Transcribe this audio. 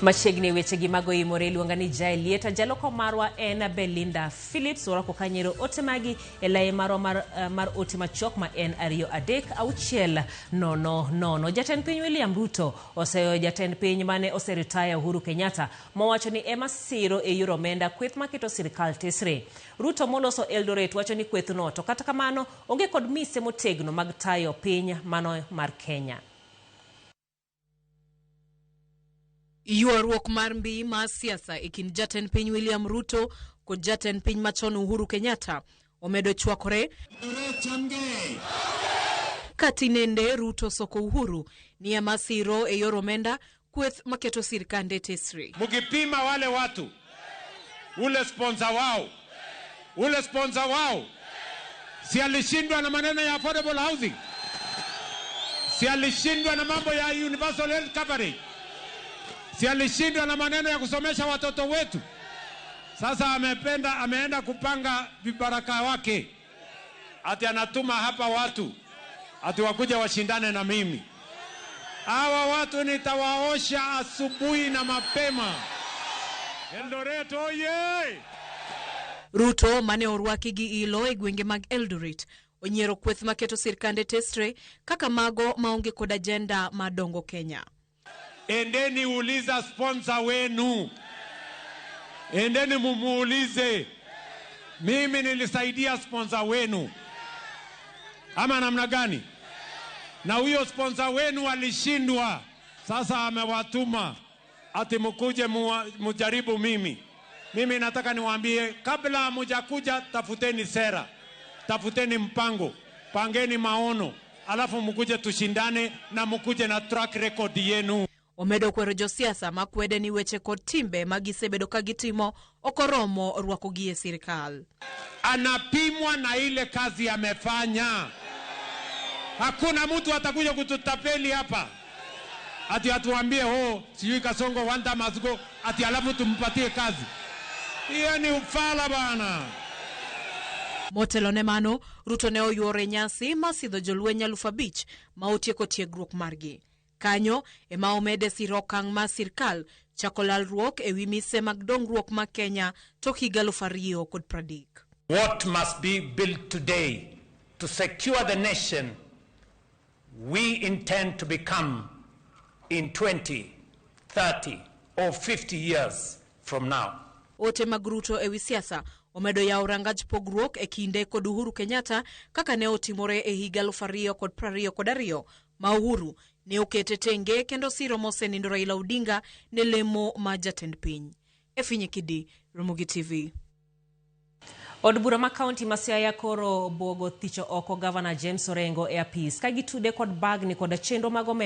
Machiegni weche gi mago imore luonga ni Jaelieta jaloko marwa en Belinda Phillips orako kanyero ote magi elai marwa mar ote machok ma en 2-3-6-0-0. Jatend piny William Ruto oseyo jatend piny mane oseritaya Uhuru Kenyatta mowacho ni ema siro e yoro omenda kweth maketo sirkal tesre. Ruto moloso Eldoret wacho ni kwethno to kata kamano onge kod mise motegno mag tayo piny mano mar Kenya. Yuaruok mar mbi mar siasa ekin jatend piny William Ruto kod jatend piny machon Uhuru Kenyatta omedo chwakore katinende Ruto soko Uhuru ni ema siro e yor omenda kweth maketo sirkande tesre. Mukipima wale watu ule sponsor wao si alishindwa na maneno ya affordable housing, si alishindwa na mambo ya universal health coverage, si alishindwa na maneno ya kusomesha watoto wetu. Sasa ameenda kupanga vibaraka wake ati anatuma hapa watu ati wakuja washindane na mimi. Hawa watu nitawaosha asubuhi na mapema. Eldoret oye! Ruto mane orwaki gi ilo e gwenge mag Eldoret onyiero kweth maketo sirkande tesre kaka mago maonge kod agenda madongo Kenya. Endeni uliza sponsor wenu. Endeni mumuulize. Mimi nilisaidia sponsor wenu. Ama namna gani? Na huyo sponsor wenu alishindwa. Sasa amewatuma ati mkuje mujaribu mimi. Mimi nataka niwaambie kabla mujakuja tafuteni sera. Tafuteni mpango. Pangeni maono. Alafu mkuje tushindane na mkuje na track record yenu. Omedo kwero josiasa makwede ni weche kod timbe magisebedo kagitimo okoromo rwako gie sirkal. Anapimwa na ile kazi amefanya. Hakuna mtu atakuja kututapeli hapa ati atuambie sijui Kasongo one time must go ati alafu tumpatie kazi. Hiyo ni ufala bana. Motelo mano Ruto ne oyuore nyasi masidho jolweny 5,000 ma otieko tiegruok margi. Kanyo ema omede siro okang' ma sirkal chako lalruok ewi mise mag dongruok ma Kenya tok higa 2030. What must be built today to secure the nation we intend to become in 20, 30 or 50 years from now. Ote mag Ruto ewi siasa omedo yawo rangaj pogruok e kinde kod Uhuru Kenyatta kaka ne otimore e higa 2022 ma Uhuru ne okete tenge kendo siro mosenindo Raila Odinga ne lemo ma jatend piny. Efinye Kidi, Ramogi TV. Od bura ma kaunti ma Siaya koro bogo thicho oko Governor James Orengo e apis kagitude kod bagni kod chenro mag omenda